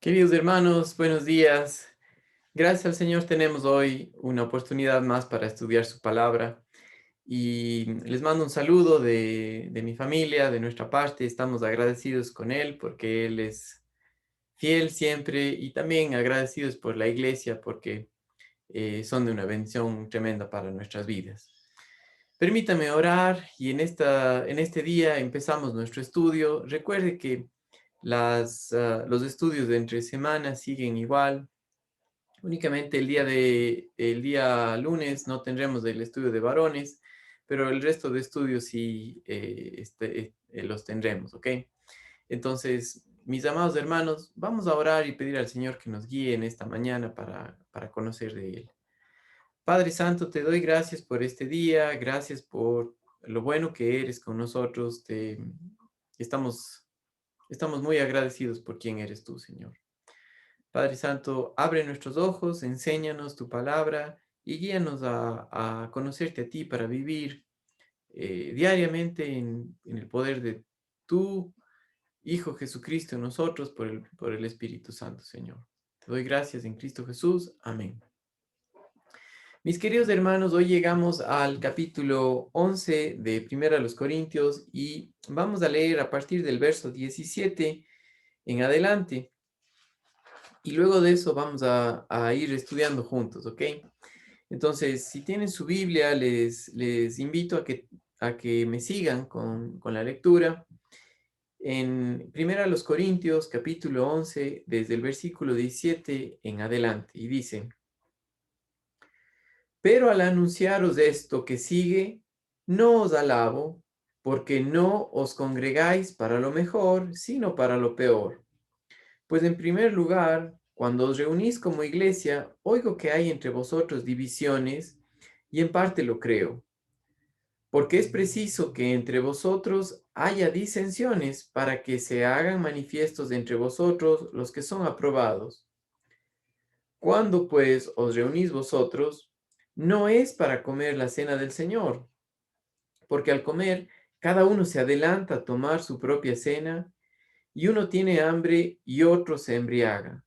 Queridos hermanos, buenos días. Gracias al Señor tenemos hoy una oportunidad más para estudiar su palabra y les mando un saludo de mi familia, de nuestra parte. Estamos agradecidos con Él porque Él es fiel siempre y también agradecidos por la iglesia porque son de una bendición tremenda para nuestras vidas. Permítame orar y en este día empezamos nuestro estudio. Recuerde que los estudios de entre semanas siguen igual. Únicamente el día lunes no tendremos el estudio de varones, pero el resto de estudios sí los tendremos, ¿ok? Entonces, mis amados hermanos, vamos a orar y pedir al Señor que nos guíe en esta mañana para conocer de Él. Padre Santo, te doy gracias por este día, gracias por lo bueno que eres con nosotros. Estamos, estamos muy agradecidos por quién eres tú, Señor. Padre Santo, abre nuestros ojos, enséñanos tu palabra y guíanos a conocerte a ti para vivir diariamente en el poder de tu Hijo Jesucristo en nosotros por el Espíritu Santo, Señor. Te doy gracias en Cristo Jesús. Amén. Mis queridos hermanos, hoy llegamos al capítulo 11 de Primera a los Corintios y vamos a leer a partir del verso 17 en adelante. Y luego de eso vamos a ir estudiando juntos, ¿ok? Entonces, si tienen su Biblia, les invito a que me sigan con la lectura. En Primera a los Corintios, capítulo 11, desde el versículo 17 en adelante, y dice: Pero al anunciaros esto que sigue, no os alabo, porque no os congregáis para lo mejor, sino para lo peor. Pues en primer lugar, cuando os reunís como iglesia, oigo que hay entre vosotros divisiones, y en parte lo creo, porque es preciso que entre vosotros haya disensiones para que se hagan manifiestos entre vosotros los que son aprobados. Cuando pues os reunís vosotros, no es para comer la cena del Señor, porque al comer, cada uno se adelanta a tomar su propia cena, y uno tiene hambre y otro se embriaga.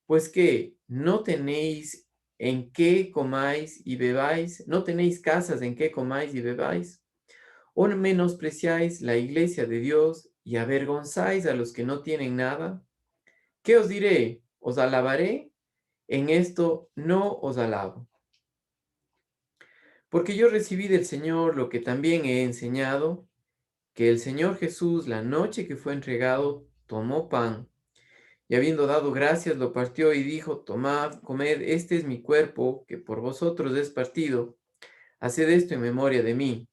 Pues que no tenéis en qué comáis y bebáis, no tenéis casas en qué comáis y bebáis, o menospreciáis la iglesia de Dios y avergonzáis a los que no tienen nada. ¿Qué os diré? ¿Os alabaré? En esto no os alabo. Porque yo recibí del Señor lo que también he enseñado, que el Señor Jesús, la noche que fue entregado, tomó pan, y habiendo dado gracias, lo partió y dijo: Tomad, comed, este es mi cuerpo, que por vosotros es partido. Haced esto en memoria de mí.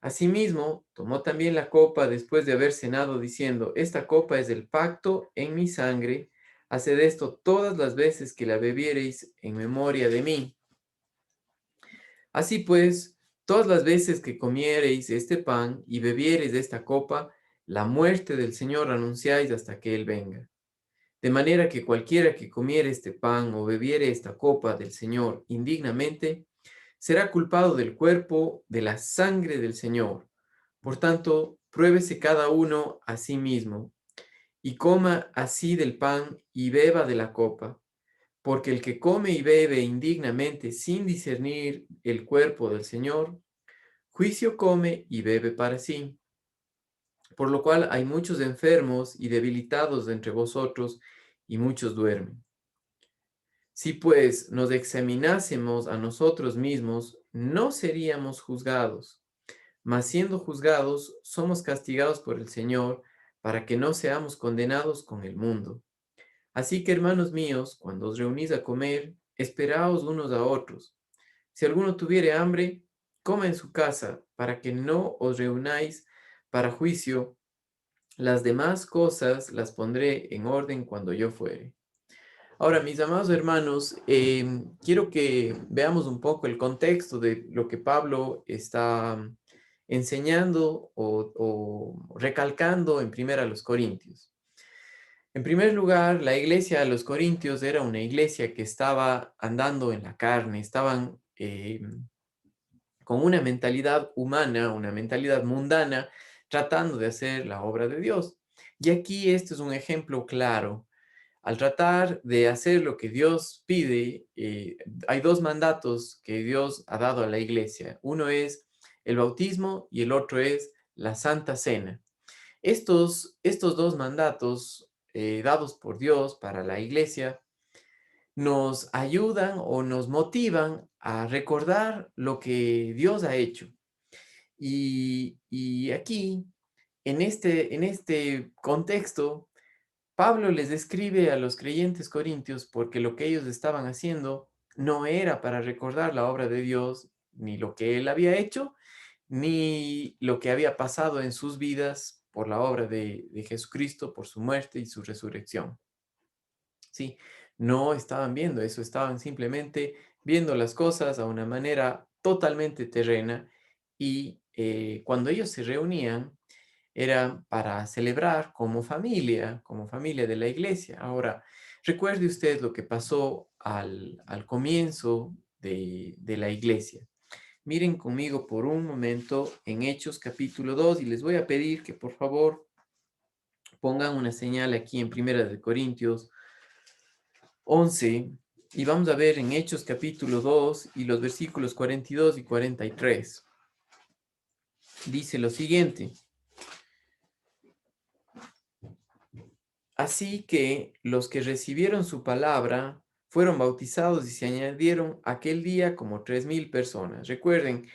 Asimismo, tomó también la copa después de haber cenado, diciendo: Esta copa es el pacto en mi sangre. Haced esto todas las veces que la bebiereis en memoria de mí. Así pues, todas las veces que comiereis este pan y bebiereis de esta copa, la muerte del Señor anunciáis hasta que Él venga. De manera que cualquiera que comiere este pan o bebiere esta copa del Señor indignamente, será culpado del cuerpo, de la sangre del Señor. Por tanto, pruébese cada uno a sí mismo, y coma así del pan y beba de la copa, porque el que come y bebe indignamente sin discernir el cuerpo del Señor, juicio come y bebe para sí. Por lo cual hay muchos enfermos y debilitados entre vosotros, y muchos duermen. Si pues nos examinásemos a nosotros mismos, no seríamos juzgados, mas siendo juzgados, somos castigados por el Señor, para que no seamos condenados con el mundo. Así que, hermanos míos, cuando os reunís a comer, esperaos unos a otros. Si alguno tuviere hambre, coma en su casa, para que no os reunáis para juicio. Las demás cosas las pondré en orden cuando yo fuere. Ahora, mis amados hermanos, quiero que veamos un poco el contexto de lo que Pablo está enseñando o recalcando en primera a los Corintios. En primer lugar, la iglesia de los Corintios era una iglesia que estaba andando en la carne, estaban con una mentalidad humana, una mentalidad mundana, tratando de hacer la obra de Dios. Y aquí este es un ejemplo claro. al tratar de hacer lo que Dios pide, hay dos mandatos que Dios ha dado a la iglesia. Uno es el bautismo y el otro es la Santa Cena. Estos dos mandatos dados por Dios para la iglesia nos ayudan o nos motivan a recordar lo que Dios ha hecho. Y aquí, en este contexto, Pablo les describe a los creyentes corintios porque lo que ellos estaban haciendo no era para recordar la obra de Dios, ni lo que él había hecho, ni lo que había pasado en sus vidas por la obra de Jesucristo, por su muerte y su resurrección. Sí, no estaban viendo eso, estaban simplemente viendo las cosas a una manera totalmente terrena y cuando ellos se reunían era para celebrar como familia de la iglesia. Ahora, recuerde usted lo que pasó al comienzo de la iglesia. Miren conmigo por un momento en Hechos capítulo 2 y les voy a pedir que por favor pongan una señal aquí en Primera de Corintios 11 y vamos a ver en Hechos capítulo 2 y los versículos 42 y 43. Dice lo siguiente: así que los que recibieron su palabra fueron bautizados y se añadieron aquel día como 3,000 personas. Recuerden,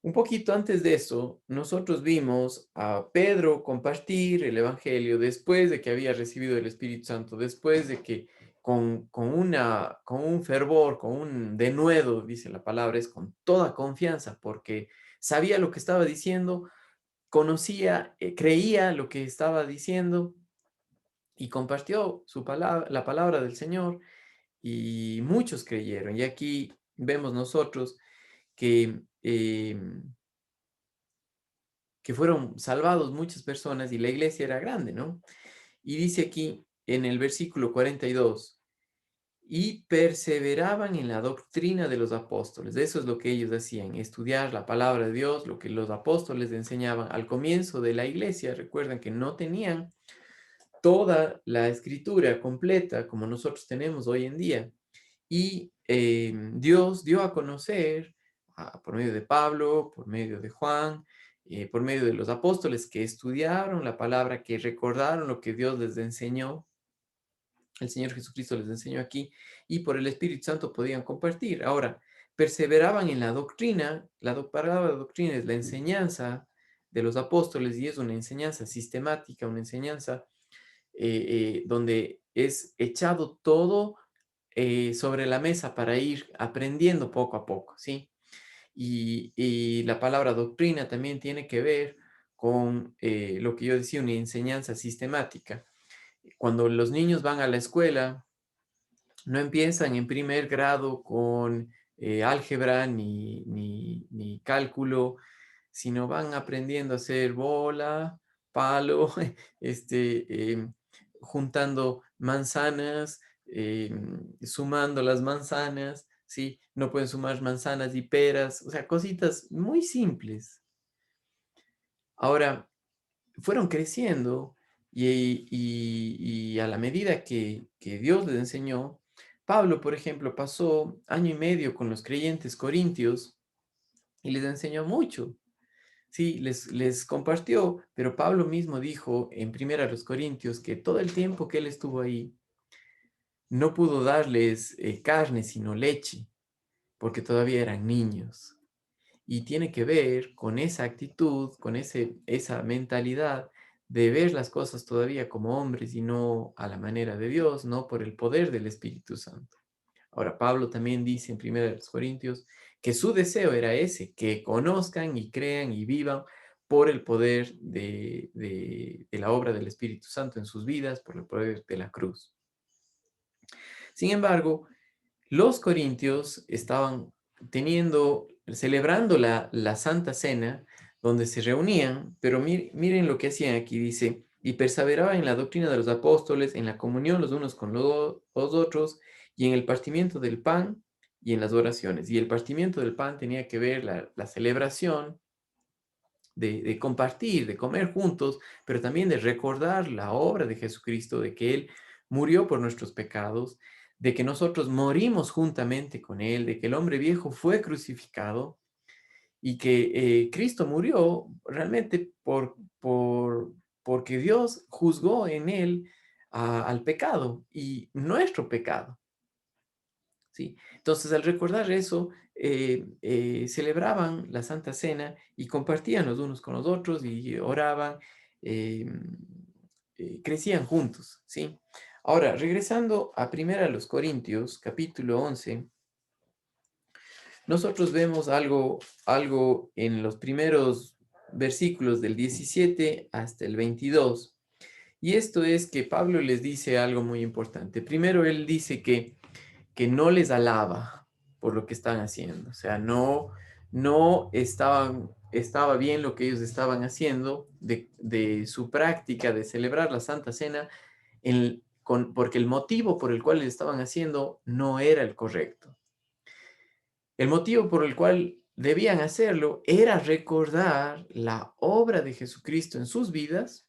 un poquito antes de eso, nosotros vimos a Pedro compartir el Evangelio después de que había recibido el Espíritu Santo, después de que con un fervor, con un denuedo, dice la palabra, es con toda confianza, porque sabía lo que estaba diciendo, conocía, creía lo que estaba diciendo y compartió su palabra, la palabra del Señor y muchos creyeron. Y aquí vemos nosotros que que fueron salvados muchas personas y la iglesia era grande, ¿no? Y dice aquí en el versículo 42, y perseveraban en la doctrina de los apóstoles. Eso es lo que ellos hacían, estudiar la palabra de Dios, lo que los apóstoles enseñaban al comienzo de la iglesia. Recuerdan que no tenían toda la escritura completa como nosotros tenemos hoy en día. Y Dios dio a conocer por medio de Pablo, por medio de Juan, por medio de los apóstoles que estudiaron la palabra, que recordaron lo que Dios les enseñó, el Señor Jesucristo les enseñó aquí, y por el Espíritu Santo podían compartir. Ahora, perseveraban en la doctrina, palabra doctrina es la enseñanza de los apóstoles y es una enseñanza sistemática, una enseñanza donde es echado todo sobre la mesa para ir aprendiendo poco a poco, ¿sí? Y la palabra doctrina también tiene que ver con lo que yo decía, una enseñanza sistemática. Cuando los niños van a la escuela, no empiezan en primer grado con álgebra ni cálculo, sino van aprendiendo a hacer bola, palo, juntando manzanas, sumando las manzanas, ¿sí? No pueden sumar manzanas y peras, o sea, cositas muy simples. Ahora, fueron creciendo y a la medida que Dios les enseñó, Pablo, por ejemplo, pasó año y medio con los creyentes corintios y les enseñó mucho. Sí, les compartió, pero Pablo mismo dijo en Primera a los Corintios que todo el tiempo que él estuvo ahí, no pudo darles carne, sino leche, porque todavía eran niños. Y tiene que ver con esa actitud, con esa mentalidad de ver las cosas todavía como hombres y no a la manera de Dios, no por el poder del Espíritu Santo. Ahora, Pablo también dice en 1 Corintios que su deseo era ese, que conozcan y crean y vivan por el poder de la obra del Espíritu Santo en sus vidas, por el poder de la cruz. Sin embargo, los corintios estaban celebrando la Santa Cena, donde se reunían, pero miren lo que hacían aquí, dice, y perseveraban en la doctrina de los apóstoles, en la comunión los unos con los otros, y en el partimiento del pan y en las oraciones. Y el partimiento del pan tenía que ver la celebración de compartir, de comer juntos, pero también de recordar la obra de Jesucristo, de que Él murió por nuestros pecados, de que nosotros morimos juntamente con Él, de que el hombre viejo fue crucificado y que Cristo murió realmente porque Dios juzgó en Él al pecado y nuestro pecado. ¿Sí? Entonces, al recordar eso, celebraban la Santa Cena y compartían los unos con los otros y oraban, em, crecían juntos, ¿sí? Ahora, regresando a Primera los Corintios, capítulo 11, nosotros vemos algo en los primeros versículos del 17 hasta el 22, y esto es que Pablo les dice algo muy importante. Primero, él dice que no les alaba por lo que están haciendo. O sea, no estaba bien lo que ellos estaban haciendo de su práctica de celebrar la Santa Cena, porque el motivo por el cual le estaban haciendo no era el correcto. El motivo por el cual debían hacerlo era recordar la obra de Jesucristo en sus vidas,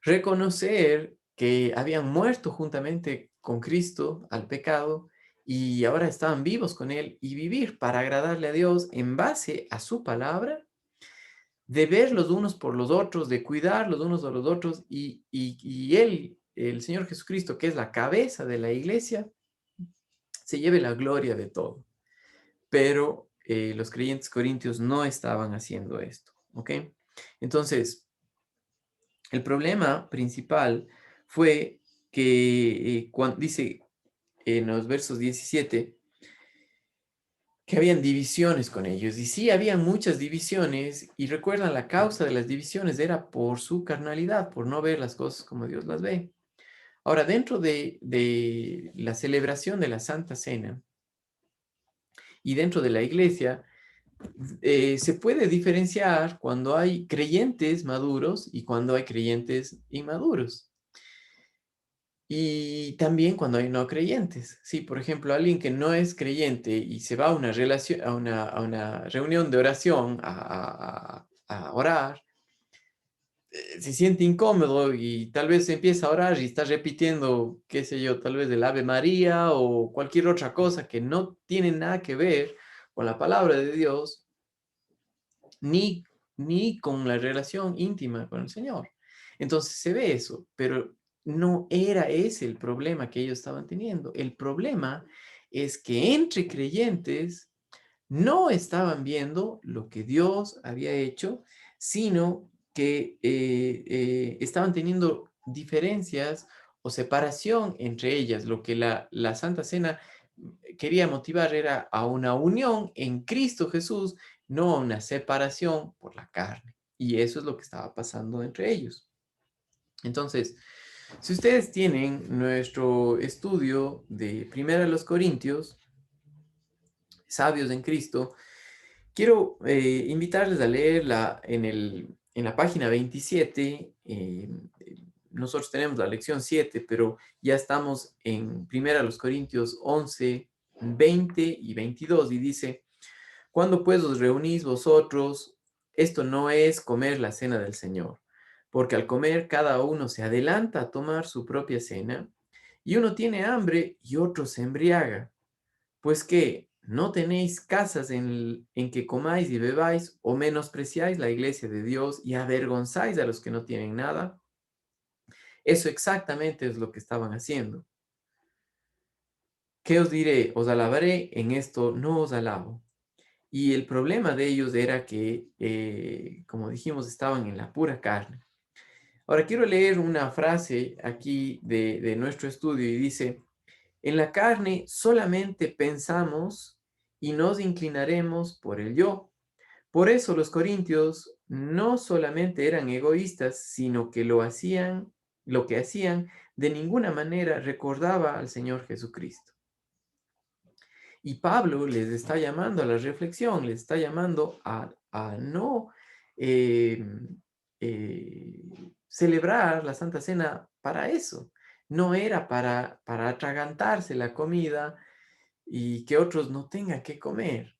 reconocer que habían muerto juntamente con Cristo al pecado y ahora estaban vivos con Él, y vivir para agradarle a Dios en base a su palabra, de ver los unos por los otros, de cuidar los unos a los otros, y Él, el Señor Jesucristo, que es la cabeza de la iglesia, se lleve la gloria de todo. Pero los creyentes corintios no estaban haciendo esto, ¿ok? Entonces, el problema principal fue que cuando dice en los versos 17 que habían divisiones con ellos. Y sí, habían muchas divisiones, y recuerdan, la causa de las divisiones era por su carnalidad, por no ver las cosas como Dios las ve. Ahora, dentro de la celebración de la Santa Cena y dentro de la iglesia, se puede diferenciar cuando hay creyentes maduros y cuando hay creyentes inmaduros. Y también cuando hay no creyentes. Sí, por ejemplo, alguien que no es creyente y se va a una relación, a una reunión de oración a orar, se siente incómodo y tal vez empieza a orar y está repitiendo, qué sé yo, tal vez el Ave María o cualquier otra cosa que no tiene nada que ver con la palabra de Dios, ni, ni con la relación íntima con el Señor. Entonces se ve eso, pero no era ese el problema que ellos estaban teniendo. El problema es que entre creyentes no estaban viendo lo que Dios había hecho, sino que estaban teniendo diferencias o separación entre ellas. Lo que la Santa Cena quería motivar era a una unión en Cristo Jesús, no a una separación por la carne. Y eso es lo que estaba pasando entre ellos. Entonces, si ustedes tienen nuestro estudio de Primera de los Corintios, Sabios en Cristo, quiero invitarles a leerla en la página 27. Nosotros tenemos la lección 7, pero ya estamos en Primera los Corintios 11, 20 y 22, y dice: ¿Cuándo pues os reunís vosotros? Esto no es comer la cena del Señor, porque al comer cada uno se adelanta a tomar su propia cena, y uno tiene hambre y otro se embriaga. Pues que no tenéis casas en que comáis y bebáis, o menospreciáis la iglesia de Dios y avergonzáis a los que no tienen nada. Eso exactamente es lo que estaban haciendo. ¿Qué os diré? Os alabaré, en esto no os alabo. Y el problema de ellos era que, como dijimos, estaban en la pura carne. Ahora quiero leer una frase aquí de nuestro estudio, y dice: en la carne solamente pensamos y nos inclinaremos por el yo. Por eso los corintios no solamente eran egoístas, sino que lo que hacían de ninguna manera recordaba al Señor Jesucristo. Y Pablo les está llamando a la reflexión, les está llamando a no eh, celebrar la Santa Cena para eso. No era para atragantarse la comida y que otros no tengan que comer.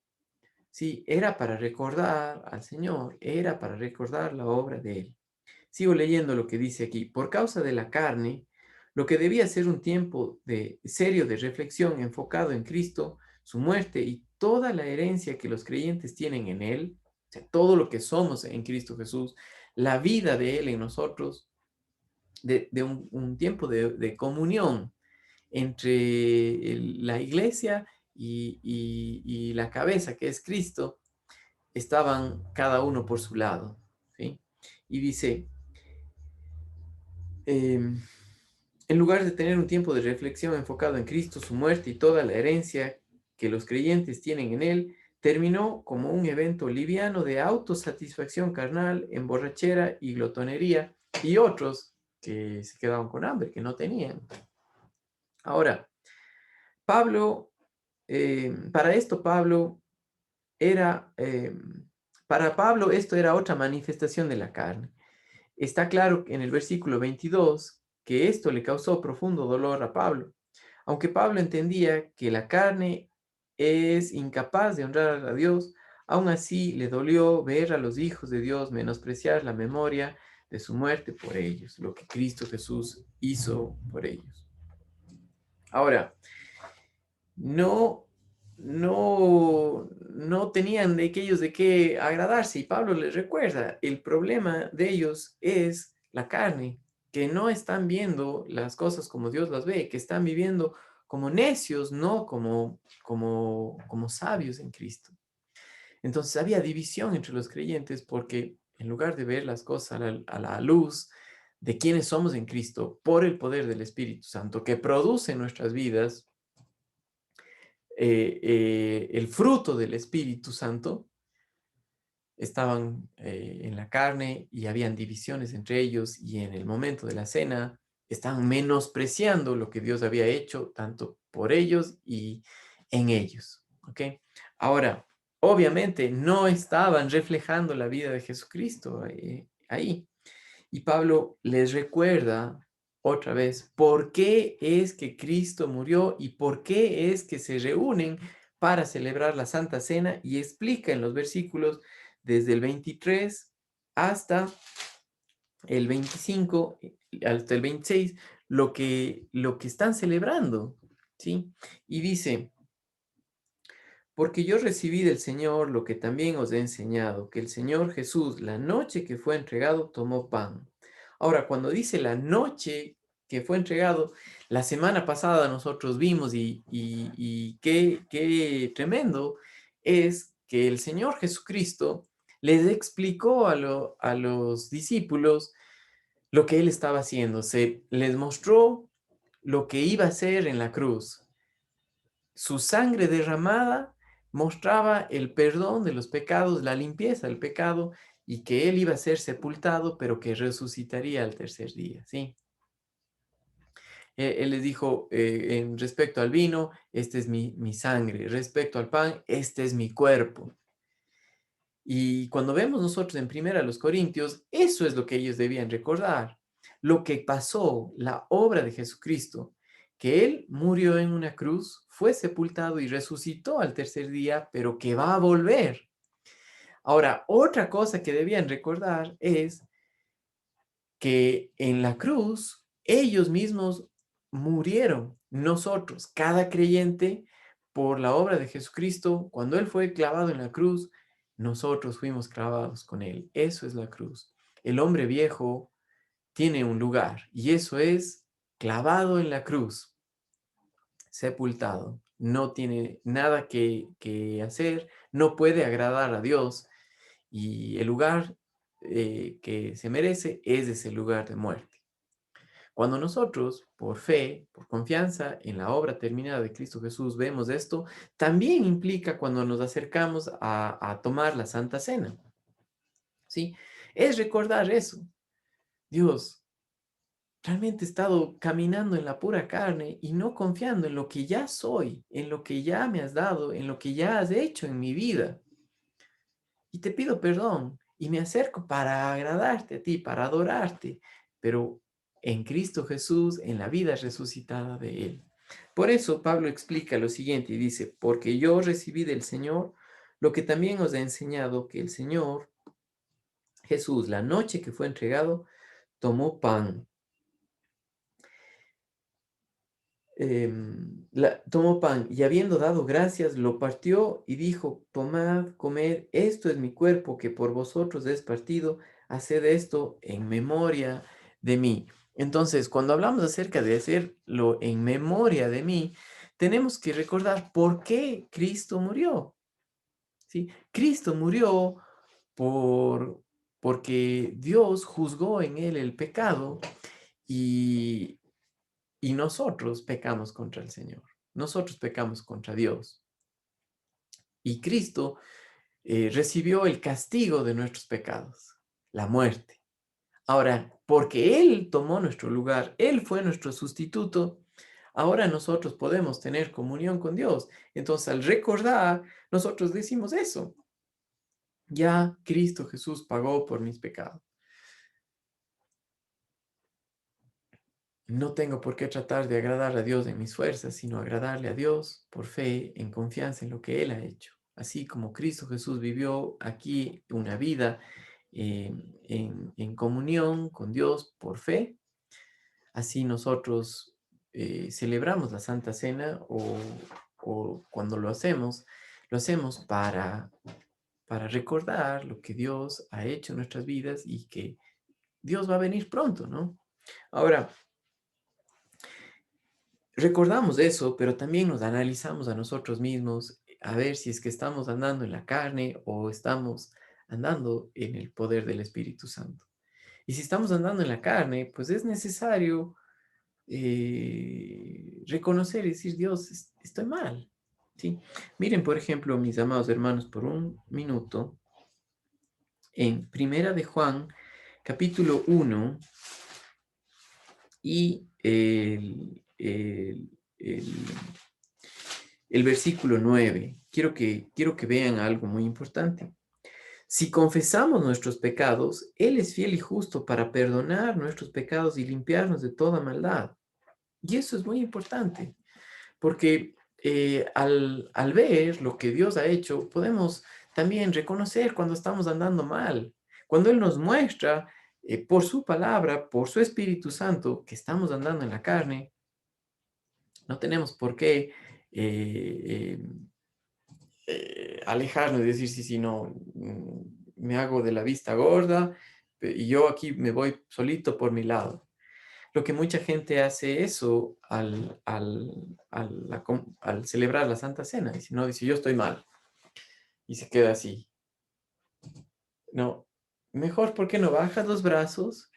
Sí, era para recordar al Señor, era para recordar la obra de Él. Sigo leyendo lo que dice aquí. Por causa de la carne, lo que debía ser un tiempo serio de reflexión enfocado en Cristo, su muerte y toda la herencia que los creyentes tienen en Él, o sea, todo lo que somos en Cristo Jesús, la vida de Él en nosotros, de un tiempo de comunión entre la iglesia y la cabeza, que es Cristo, estaban cada uno por su lado. ¿Sí? Y dice, em, en lugar de tener un tiempo de reflexión enfocado en Cristo, su muerte y toda la herencia que los creyentes tienen en Él, terminó como un evento liviano de autosatisfacción carnal, emborrachera y glotonería, y otros que se quedaban con hambre, que no tenían. Ahora, Pablo, para esto Pablo era, para Pablo esto era otra manifestación de la carne. Está claro en el versículo 22 que esto le causó profundo dolor a Pablo, aunque Pablo entendía que la carne es incapaz de honrar a Dios, aún así le dolió ver a los hijos de Dios menospreciar la memoria de su muerte por ellos, lo que Cristo Jesús hizo por ellos. Ahora, no, no tenían de aquellos de qué agradarse. Y Pablo les recuerda, el problema de ellos es la carne, que no están viendo las cosas como Dios las ve, que están viviendo como necios, no como sabios en Cristo. Entonces había división entre los creyentes porque en lugar de ver las cosas a la luz de quienes somos en Cristo por el poder del Espíritu Santo que produce en nuestras vidas, el fruto del Espíritu Santo, estaban en la carne y habían divisiones entre ellos, y en el momento de la cena estaban menospreciando lo que Dios había hecho tanto por ellos y en ellos. ¿Ok? Ahora, obviamente no estaban reflejando la vida de Jesucristo ahí. Y Pablo les recuerda otra vez por qué es que Cristo murió y por qué es que se reúnen para celebrar la Santa Cena, y explica en los versículos desde el 23 hasta el 25, hasta el 26, lo que están celebrando, ¿sí? Y dice, porque yo recibí del Señor lo que también os he enseñado, que el Señor Jesús, la noche que fue entregado, tomó pan. Ahora, cuando dice la noche que fue entregado, la semana pasada nosotros vimos y qué tremendo es que el Señor Jesucristo les explicó a los discípulos lo que Él estaba haciendo. Se les mostró lo que iba a hacer en la cruz. Su sangre derramada mostraba el perdón de los pecados, la limpieza del pecado, y que Él iba a ser sepultado, pero que resucitaría al tercer día, ¿sí? Él les dijo, en respecto al vino, este es mi sangre; respecto al pan, este es mi cuerpo. Y cuando vemos nosotros en primera los Corintios, eso es lo que ellos debían recordar. Lo que pasó, la obra de Jesucristo, que Él murió en una cruz, fue sepultado y resucitó al tercer día, pero que va a volver. Ahora, otra cosa que debían recordar es que en la cruz ellos mismos murieron. Nosotros, cada creyente, por la obra de Jesucristo, cuando Él fue clavado en la cruz, nosotros fuimos clavados con Él. Eso es la cruz. El hombre viejo tiene un lugar, y eso es clavado en la cruz, sepultado. No tiene nada que hacer, no puede agradar a Dios, y el lugar que se merece es ese lugar de muerte. Cuando nosotros, por fe, por confianza en la obra terminada de Cristo Jesús, vemos esto, también implica cuando nos acercamos a tomar la Santa Cena, ¿sí? Es recordar eso. Dios, realmente he estado caminando en la pura carne y no confiando en lo que ya soy, en lo que ya me has dado, en lo que ya has hecho en mi vida. Y te pido perdón y me acerco para agradarte a ti, para adorarte, pero en Cristo Jesús, en la vida resucitada de Él. Por eso Pablo explica lo siguiente y dice, porque yo recibí del Señor lo que también os he enseñado, que el Señor Jesús, la noche que fue entregado, tomó pan. tomó pan y habiendo dado gracias, lo partió y dijo, tomad, comed, esto es mi cuerpo que por vosotros es partido, haced esto en memoria de mí. Entonces, cuando hablamos acerca de hacerlo en memoria de mí, tenemos que recordar por qué Cristo murió. ¿Sí? Cristo murió por, porque Dios juzgó en él el pecado y, y nosotros pecamos contra el Señor. Nosotros pecamos contra Dios. Y Cristo recibió el castigo de nuestros pecados, la muerte. Ahora, porque Él tomó nuestro lugar, Él fue nuestro sustituto, ahora nosotros podemos tener comunión con Dios. Entonces, al recordar, nosotros decimos eso. Ya Cristo Jesús pagó por mis pecados. No tengo por qué tratar de agradar a Dios en mis fuerzas, sino agradarle a Dios por fe, en confianza en lo que Él ha hecho. Así como Cristo Jesús vivió aquí una vida en comunión con Dios por fe, así nosotros celebramos la Santa Cena o cuando lo hacemos para recordar lo que Dios ha hecho en nuestras vidas y que Dios va a venir pronto, ¿no? Ahora, recordamos eso, pero también nos analizamos a nosotros mismos a ver si es que estamos andando en la carne o estamos andando en el poder del Espíritu Santo. Y si estamos andando en la carne, pues es necesario reconocer y decir, Dios, estoy mal. ¿Sí? Miren, por ejemplo, mis amados hermanos, por un minuto, en Primera de Juan, capítulo 1 y el versículo 9. Quiero que vean algo muy importante. Si confesamos nuestros pecados, Él es fiel y justo para perdonar nuestros pecados y limpiarnos de toda maldad. Y eso es muy importante, porque al ver lo que Dios ha hecho, podemos también reconocer cuando estamos andando mal. Cuando Él nos muestra por su palabra, por su Espíritu Santo, que estamos andando en la carne, no tenemos por qué eh, alejarnos y decir, sí, sí, no, me hago de la vista gorda y yo aquí me voy solito por mi lado. Lo que mucha gente hace eso al celebrar la Santa Cena, dice, no, dice, yo estoy mal, y se queda así. No, mejor, ¿por qué no bajas los brazos?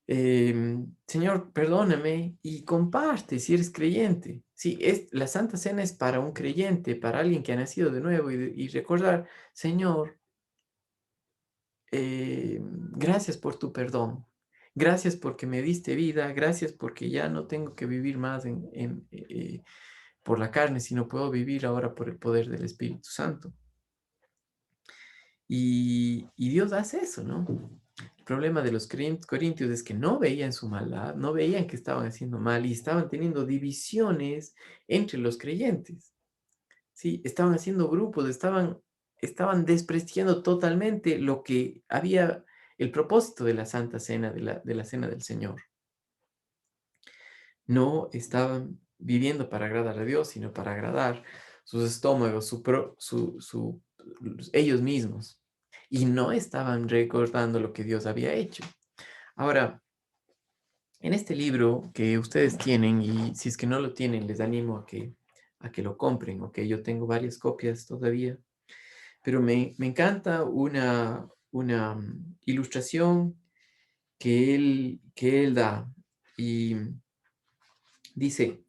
Señor, perdóname y comparte si eres creyente. Sí, la Santa Cena es para un creyente, para alguien que ha nacido de nuevo y recordar, Señor, gracias por tu perdón. Gracias porque me diste vida. Gracias porque ya no tengo que vivir más por la carne, sino puedo vivir ahora por el poder del Espíritu Santo. Y Dios hace eso, ¿no? El problema de los corintios es que no veían su maldad, no veían que estaban haciendo mal y estaban teniendo divisiones entre los creyentes. Sí, estaban haciendo grupos, estaban despreciando totalmente lo que había, el propósito de la Santa Cena, de la Cena del Señor. No estaban viviendo para agradar a Dios, sino para agradar sus estómagos, ellos mismos. Y no estaban recordando lo que Dios había hecho. Ahora, en este libro que ustedes tienen, y si es que no lo tienen, les animo a que lo compren, ¿ok? Yo tengo varias copias todavía, pero me encanta una ilustración que él da. Y dice,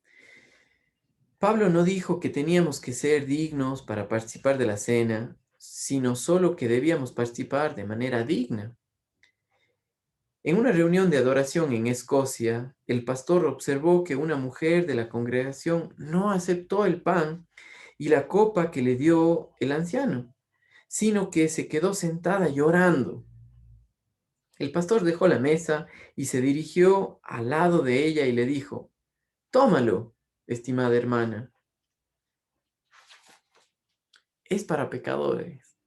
Pablo no dijo que teníamos que ser dignos para participar de la cena, sino solo que debíamos participar de manera digna. En una reunión de adoración en Escocia, el pastor observó que una mujer de la congregación no aceptó el pan y la copa que le dio el anciano, sino que se quedó sentada llorando. El pastor dejó la mesa y se dirigió al lado de ella y le dijo, tómalo, estimada hermana, es para pecadores.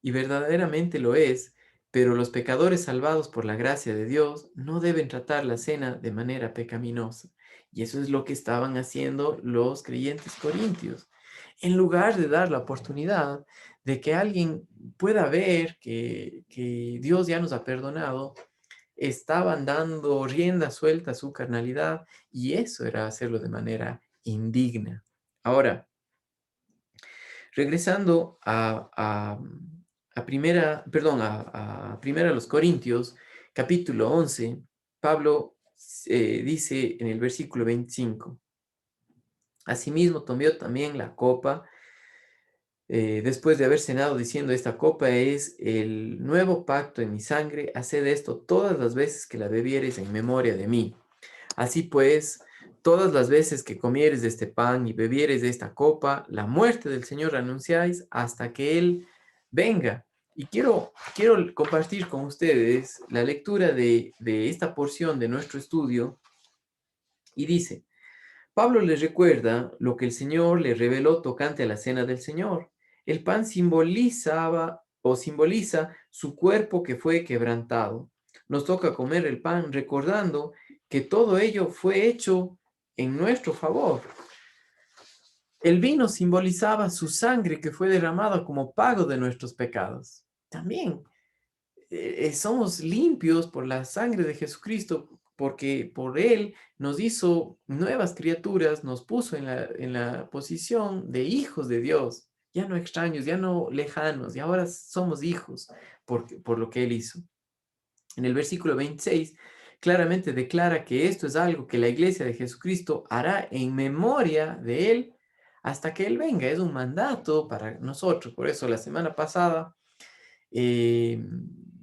Y verdaderamente lo es, pero los pecadores salvados por la gracia de Dios no deben tratar la cena de manera pecaminosa. Y eso es lo que estaban haciendo los creyentes corintios. En lugar de dar la oportunidad de que alguien pueda ver que Dios ya nos ha perdonado, estaban dando rienda suelta a su carnalidad y eso era hacerlo de manera indigna. Ahora, regresando a primera, perdón, a primera los Corintios, capítulo 11, Pablo dice en el versículo 25, asimismo tomó también la copa, después de haber cenado diciendo, esta copa es el nuevo pacto en mi sangre, haced esto todas las veces que la bebiereis en memoria de mí. Así pues, todas las veces que comieres de este pan y bebieres de esta copa, la muerte del Señor anunciáis hasta que Él venga. Y quiero compartir con ustedes la lectura de esta porción de nuestro estudio. Y dice, Pablo les recuerda lo que el Señor le reveló tocante a la cena del Señor. El pan simbolizaba o simboliza su cuerpo que fue quebrantado. Nos toca comer el pan recordando que todo ello fue hecho en nuestro favor. El vino simbolizaba su sangre que fue derramada como pago de nuestros pecados. También somos limpios por la sangre de Jesucristo, porque por Él nos hizo nuevas criaturas, nos puso en la posición de hijos de Dios, ya no extraños, ya no lejanos, y ahora somos hijos por lo que Él hizo. En el versículo 26 claramente declara que esto es algo que la iglesia de Jesucristo hará en memoria de Él hasta que Él venga. Es un mandato para nosotros. Por eso la semana pasada eh,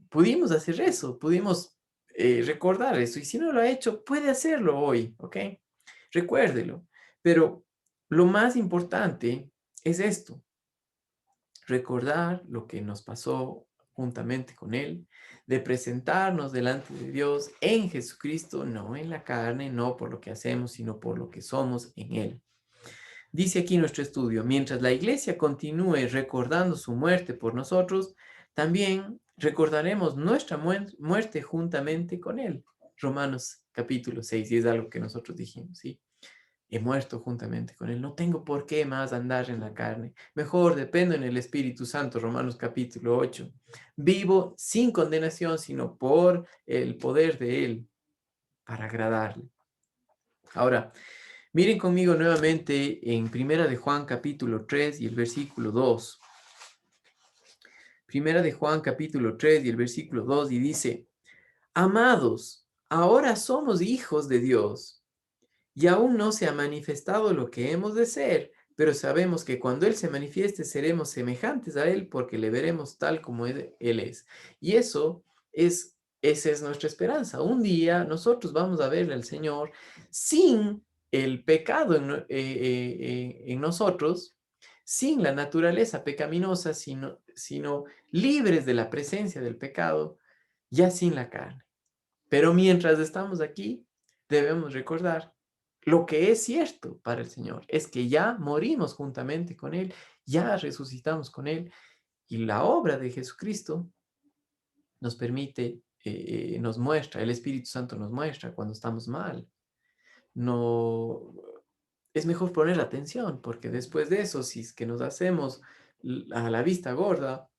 pudimos hacer eso, pudimos recordar eso. Y si no lo ha hecho, puede hacerlo hoy, ¿ok? Recuérdelo. Pero lo más importante es esto, recordar lo que nos pasó juntamente con Él, de presentarnos delante de Dios en Jesucristo, no en la carne, no por lo que hacemos, sino por lo que somos en Él. Dice aquí nuestro estudio, mientras la iglesia continúe recordando su muerte por nosotros, también recordaremos nuestra muerte juntamente con Él. Romanos capítulo 6, y es algo que nosotros dijimos, ¿sí? He muerto juntamente con Él, no tengo por qué más andar en la carne. Mejor dependo en el Espíritu Santo, Romanos capítulo 8. Vivo sin condenación, sino por el poder de Él, para agradarle. Ahora, miren conmigo nuevamente en Primera de Juan capítulo 3 y el versículo 2. Primera de Juan capítulo 3 y el versículo 2 y dice, amados, ahora somos hijos de Dios y aún no se ha manifestado lo que hemos de ser, pero sabemos que cuando Él se manifieste seremos semejantes a Él porque le veremos tal como Él es. Y esa es nuestra esperanza. Un día nosotros vamos a verle al Señor sin el pecado en nosotros, sin la naturaleza pecaminosa, sino libres de la presencia del pecado, ya sin la carne. Pero mientras estamos aquí, debemos recordar lo que es cierto para el Señor, es que ya morimos juntamente con Él, ya resucitamos con Él, y la obra de Jesucristo nos permite, nos muestra, el Espíritu Santo nos muestra cuando estamos mal. No, es mejor poner atención, porque después de eso, si es que nos hacemos a la vista gorda,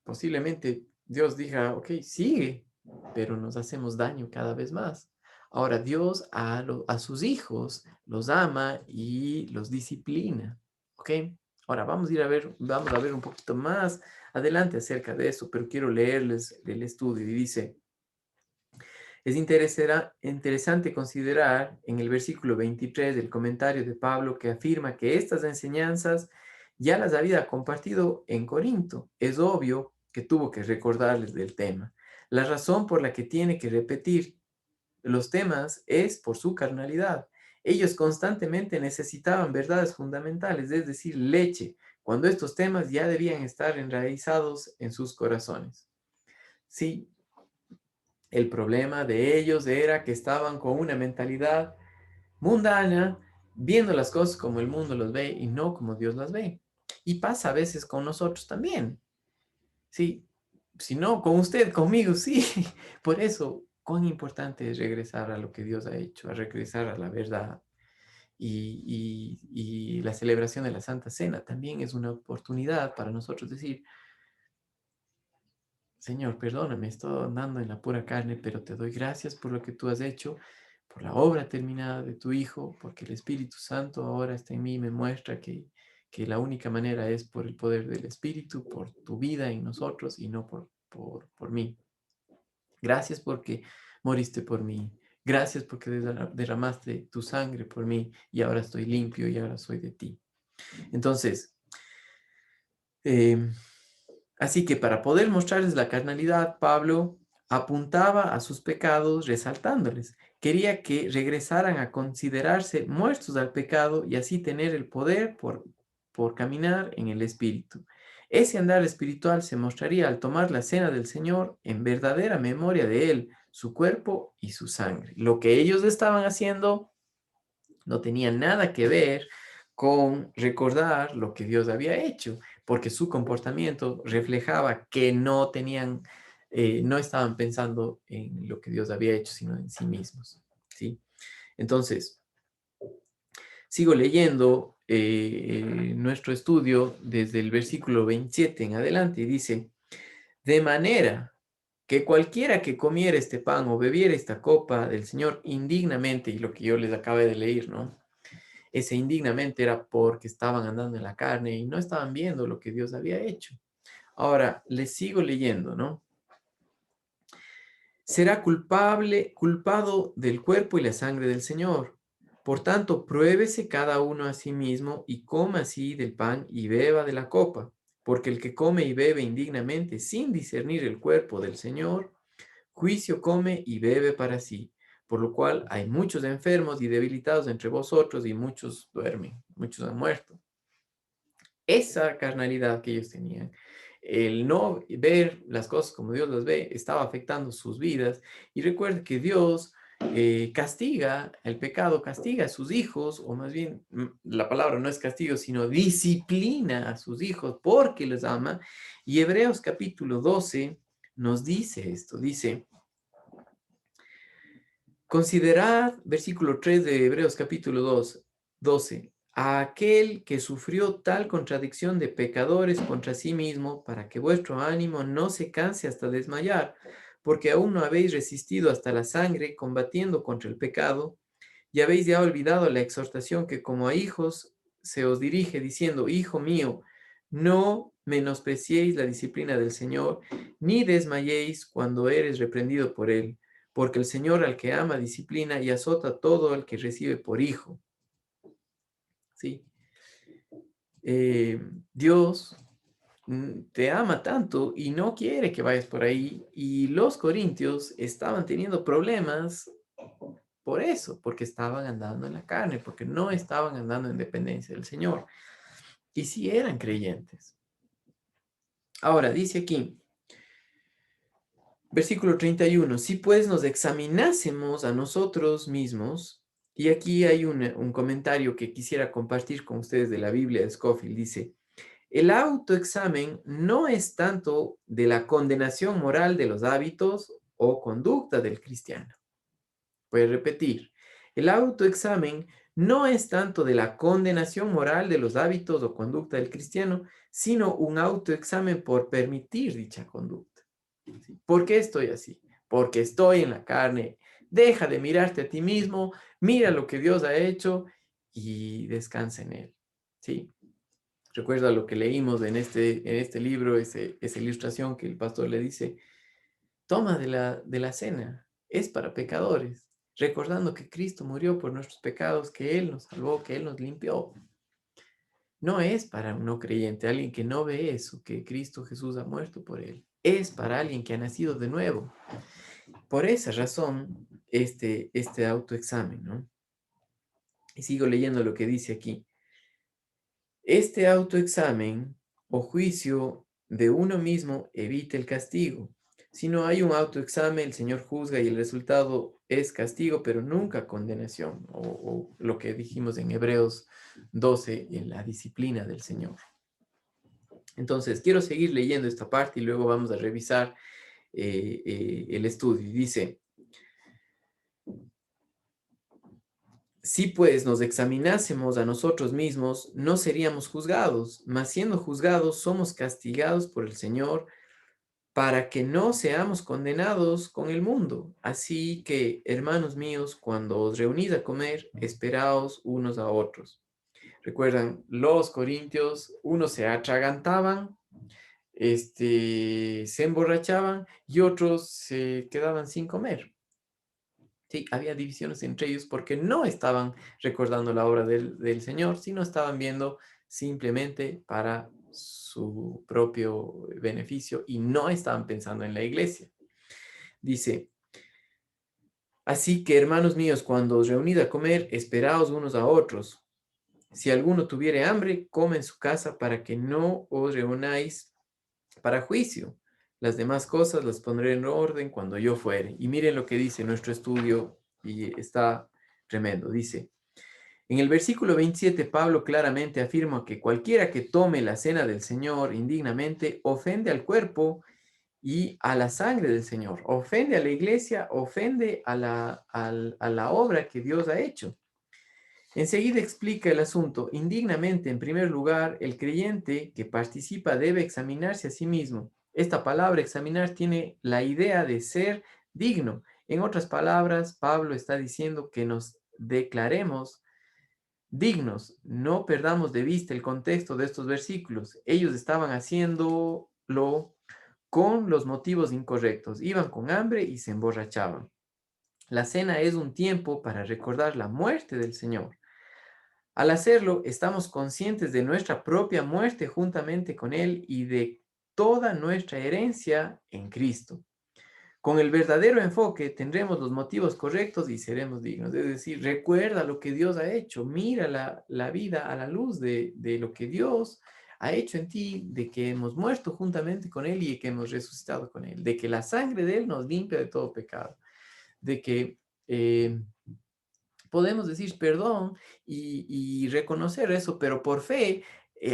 posiblemente Dios diga, ok, sigue, pero nos hacemos daño cada vez más. Ahora, Dios a sus hijos los ama y los disciplina, ¿ok? Ahora, vamos a ver un poquito más adelante acerca de eso, pero quiero leerles el estudio y dice, es interesante considerar en el versículo 23 del comentario de Pablo que afirma que estas enseñanzas ya las había compartido en Corinto. Es obvio que tuvo que recordarles del tema. La razón por la que tiene que repetir los temas es por su carnalidad. Ellos constantemente necesitaban verdades fundamentales, es decir, leche, cuando estos temas ya debían estar enraizados en sus corazones. Sí, el problema de ellos era que estaban con una mentalidad mundana, viendo las cosas como el mundo los ve y no como Dios las ve. Y pasa a veces con nosotros también. Sí, si no, con usted, conmigo, sí. Por eso, cuán importante es regresar a lo que Dios ha hecho, a regresar a la verdad. Y la celebración de la Santa Cena también es una oportunidad para nosotros decir, Señor, perdóname, estoy andando en la pura carne, pero te doy gracias por lo que tú has hecho, por la obra terminada de tu Hijo, porque el Espíritu Santo ahora está en mí y me muestra que la única manera es por el poder del Espíritu, por tu vida en nosotros y no por mí. Gracias porque moriste por mí. Gracias porque derramaste tu sangre por mí y ahora estoy limpio y ahora soy de ti. Entonces, em, así que para poder mostrarles la carnalidad, Pablo apuntaba a sus pecados resaltándoles. Quería que regresaran a considerarse muertos al pecado y así tener el poder por caminar en el Espíritu. Ese andar espiritual se mostraría al tomar la cena del Señor en verdadera memoria de Él, su cuerpo y su sangre. Lo que ellos estaban haciendo no tenía nada que ver con recordar lo que Dios había hecho, porque su comportamiento reflejaba que no tenían, no estaban pensando en lo que Dios había hecho, sino en sí mismos, ¿sí? Entonces, sigo leyendo nuestro estudio desde el versículo 27 en adelante y dice, de manera que cualquiera que comiera este pan o bebiera esta copa del Señor indignamente, y lo que yo les acabo de leer, ¿no? Ese indignamente era porque estaban andando en la carne y no estaban viendo lo que Dios había hecho. Ahora, les sigo leyendo, ¿no? Será culpado del cuerpo y la sangre del Señor. Por tanto, pruébese cada uno a sí mismo y coma así del pan y beba de la copa, porque el que come y bebe indignamente sin discernir el cuerpo del Señor, juicio come y bebe para sí, por lo cual hay muchos enfermos y debilitados entre vosotros y muchos duermen, muchos han muerto. Esa carnalidad que ellos tenían, el no ver las cosas como Dios las ve, estaba afectando sus vidas. Y recuerde que Dios castiga el pecado, castiga a sus hijos, o más bien la palabra no es castigo, sino disciplina a sus hijos porque los ama. Y Hebreos capítulo 12 nos dice esto, dice, considerad, versículo 3 de Hebreos capítulo 12, a aquel que sufrió tal contradicción de pecadores contra sí mismo, para que vuestro ánimo no se canse hasta desmayar, porque aún no habéis resistido hasta la sangre, combatiendo contra el pecado, y habéis ya olvidado la exhortación que como a hijos se os dirige, diciendo, Hijo mío, no menospreciéis la disciplina del Señor, ni desmayéis cuando eres reprendido por él, porque el Señor al que ama disciplina y azota a todo el que recibe por hijo. ¿Sí? Dios te ama tanto y no quiere que vayas por ahí. Y los corintios estaban teniendo problemas por eso, porque estaban andando en la carne, porque no estaban andando en dependencia del Señor. Y sí eran creyentes. Ahora, dice aquí, versículo 31, si pues nos examinásemos a nosotros mismos, y aquí hay un comentario que quisiera compartir con ustedes de la Biblia de Scofield, dice, el autoexamen no es tanto de la condenación moral de los hábitos o conducta del cristiano. Voy a repetir, el autoexamen no es tanto de la condenación moral de los hábitos o conducta del cristiano, sino un autoexamen por permitir dicha conducta. ¿Sí? ¿Por qué estoy así? Porque estoy en la carne. Deja de mirarte a ti mismo, mira lo que Dios ha hecho y descansa en él. ¿Sí? Recuerda lo que leímos en este libro, esa ilustración que el pastor le dice, toma de la cena, es para pecadores, recordando que Cristo murió por nuestros pecados, que Él nos salvó, que Él nos limpió. No es para un no creyente, alguien que no ve eso, que Cristo Jesús ha muerto por él. Es para alguien que ha nacido de nuevo. Por esa razón, este autoexamen, ¿no? Y sigo leyendo lo que dice aquí. Este autoexamen o juicio de uno mismo evita el castigo. Si no hay un autoexamen, el Señor juzga y el resultado es castigo, pero nunca condenación, o lo que dijimos en Hebreos 12, en la disciplina del Señor. Entonces, quiero seguir leyendo esta parte y luego vamos a revisar el estudio. Y dice, si pues nos examinásemos a nosotros mismos, no seríamos juzgados, mas siendo juzgados somos castigados por el Señor para que no seamos condenados con el mundo. Así que, hermanos míos, cuando os reunís a comer, esperaos unos a otros. Recuerdan, los corintios, unos se atragantaban, se emborrachaban y otros se quedaban sin comer. Sí, había divisiones entre ellos porque no estaban recordando la obra del Señor, sino estaban viendo simplemente para su propio beneficio y no estaban pensando en la iglesia. Dice, así que hermanos míos, cuando os reunid a comer, esperaos unos a otros. Si alguno tuviere hambre, come en su casa para que no os reunáis para juicio. Las demás cosas las pondré en orden cuando yo fuere. Y miren lo que dice nuestro estudio y está tremendo. Dice, en el versículo 27, Pablo claramente afirma que cualquiera que tome la cena del Señor indignamente ofende al cuerpo y a la sangre del Señor, ofende a la iglesia, ofende a la obra que Dios ha hecho. Enseguida explica el asunto. Indignamente, en primer lugar, el creyente que participa debe examinarse a sí mismo. Esta palabra examinar tiene la idea de ser digno. En otras palabras, Pablo está diciendo que nos declaremos dignos. No perdamos de vista el contexto de estos versículos. Ellos estaban haciéndolo con los motivos incorrectos. Iban con hambre y se emborrachaban. La cena es un tiempo para recordar la muerte del Señor. Al hacerlo, estamos conscientes de nuestra propia muerte juntamente con Él y de toda nuestra herencia en Cristo. Con el verdadero enfoque tendremos los motivos correctos y seremos dignos. Es decir, recuerda lo que Dios ha hecho, mira la vida a la luz de lo que Dios ha hecho en ti, de que hemos muerto juntamente con Él y que hemos resucitado con Él, de que la sangre de Él nos limpia de todo pecado, de que podemos decir perdón y reconocer eso, pero por fe,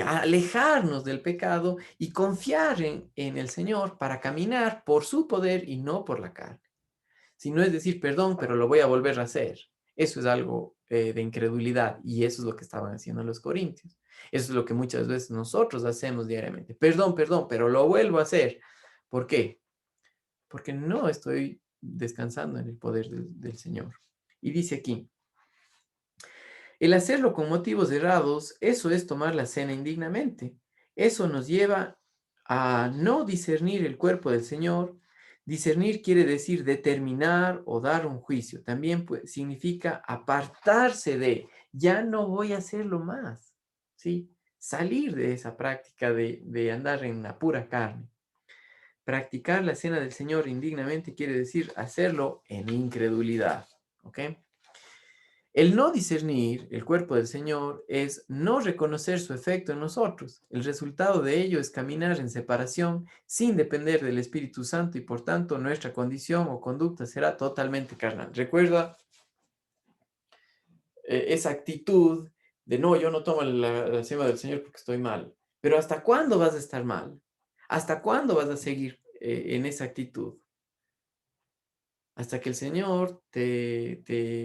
alejarnos del pecado y confiar en el Señor para caminar por su poder y no por la carne. Si no es decir perdón, pero lo voy a volver a hacer. Eso es algo de incredulidad y eso es lo que estaban haciendo los corintios. Eso es lo que muchas veces nosotros hacemos diariamente. Perdón, perdón, pero lo vuelvo a hacer. ¿Por qué? Porque no estoy descansando en el poder del Señor. Y dice aquí, el hacerlo con motivos errados, eso es tomar la cena indignamente. Eso nos lleva a no discernir el cuerpo del Señor. Discernir quiere decir determinar o dar un juicio. También significa apartarse de, ya no voy a hacerlo más, ¿sí? Salir de esa práctica de andar en la pura carne. Practicar la cena del Señor indignamente quiere decir hacerlo en incredulidad, ¿ok? El no discernir el cuerpo del Señor es no reconocer su efecto en nosotros. El resultado de ello es caminar en separación sin depender del Espíritu Santo y por tanto nuestra condición o conducta será totalmente carnal. Recuerda esa actitud de no, yo no tomo la cena del Señor porque estoy mal. Pero ¿hasta cuándo vas a estar mal? ¿Hasta cuándo vas a seguir en esa actitud? ¿Hasta que el Señor te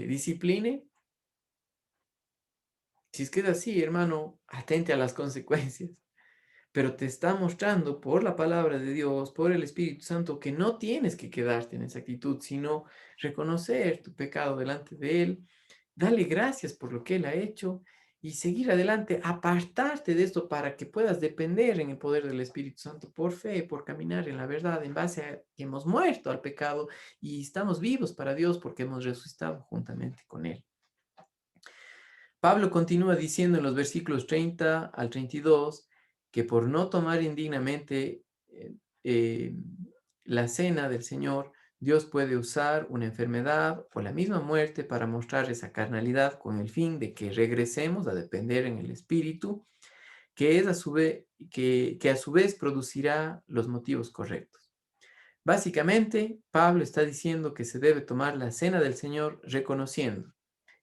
discipline? Si es que es así, hermano, atente a las consecuencias. Pero te está mostrando por la palabra de Dios, por el Espíritu Santo, que no tienes que quedarte en esa actitud, sino reconocer tu pecado delante de Él, darle gracias por lo que Él ha hecho y seguir adelante, apartarte de esto para que puedas depender en el poder del Espíritu Santo por fe, por caminar en la verdad, en base a que hemos muerto al pecado y estamos vivos para Dios porque hemos resucitado juntamente con Él. Pablo continúa diciendo en los versículos 30 al 32 que por no tomar indignamente eh, la cena del Señor, Dios puede usar una enfermedad o la misma muerte para mostrar esa carnalidad con el fin de que regresemos a depender en el Espíritu, que, es a su vez, que a su vez producirá los motivos correctos. Básicamente, Pablo está diciendo que se debe tomar la cena del Señor reconociendo,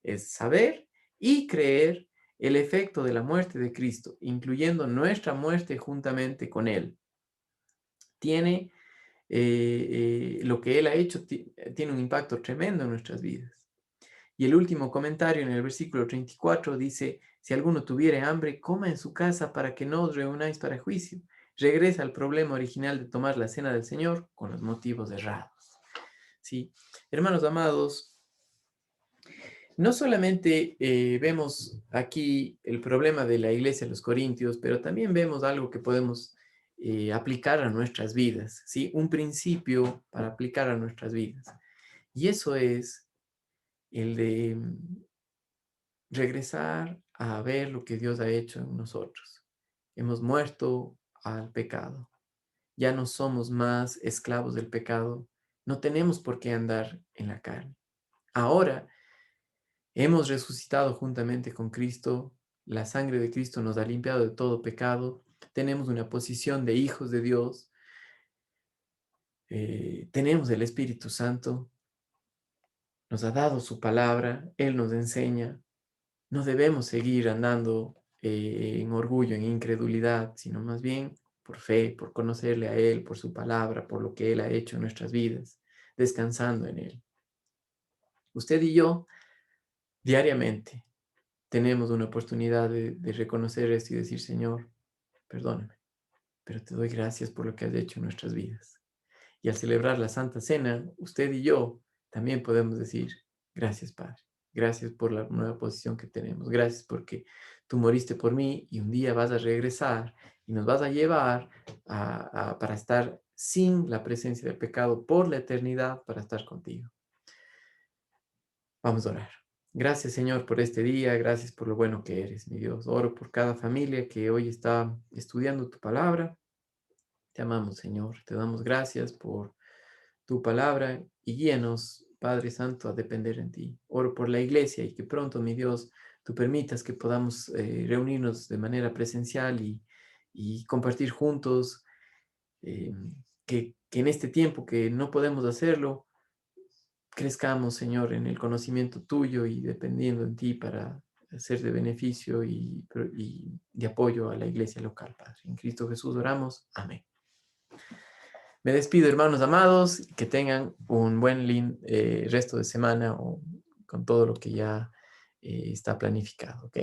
es saber y creer el efecto de la muerte de Cristo, incluyendo nuestra muerte juntamente con Él, tiene lo que Él ha hecho tiene un impacto tremendo en nuestras vidas. Y el último comentario en el versículo 34 dice, si alguno tuviere hambre, coma en su casa para que no os reunáis para juicio. Regresa al problema original de tomar la cena del Señor con los motivos errados. ¿Sí? Hermanos amados, no solamente vemos aquí el problema de la iglesia de los Corintios, pero también vemos algo que podemos aplicar a nuestras vidas, ¿sí? Un principio para aplicar a nuestras vidas. Y eso es el de regresar a ver lo que Dios ha hecho en nosotros. Hemos muerto al pecado. Ya no somos más esclavos del pecado. No tenemos por qué andar en la carne. Ahora hemos resucitado juntamente con Cristo. La sangre de Cristo nos ha limpiado de todo pecado. Tenemos una posición de hijos de Dios. Tenemos el Espíritu Santo. Nos ha dado su palabra. Él nos enseña. No debemos seguir andando en orgullo, en incredulidad, sino más bien por fe, por conocerle a Él, por su palabra, por lo que Él ha hecho en nuestras vidas, descansando en Él. Usted y yo, diariamente, tenemos una oportunidad de reconocer esto y decir, Señor, perdóname, pero te doy gracias por lo que has hecho en nuestras vidas. Y al celebrar la Santa Cena, usted y yo también podemos decir, gracias, Padre. Gracias por la nueva posición que tenemos. Gracias porque tú moriste por mí y un día vas a regresar y nos vas a llevar para estar sin la presencia del pecado por la eternidad, para estar contigo. Vamos a orar. Gracias, Señor, por este día. Gracias por lo bueno que eres, mi Dios. Oro por cada familia que hoy está estudiando tu palabra. Te amamos, Señor. Te damos gracias por tu palabra y guíanos, Padre Santo, a depender en ti. Oro por la iglesia y que pronto, mi Dios, tú permitas que podamos reunirnos de manera presencial y compartir juntos, eh, que en este tiempo que no podemos hacerlo, crezcamos, Señor, en el conocimiento tuyo y dependiendo en ti para ser de beneficio y de apoyo a la iglesia local, Padre. En Cristo Jesús oramos. Amén. Me despido, hermanos amados, que tengan un buen resto de semana con todo lo que ya está planificado, ¿ok?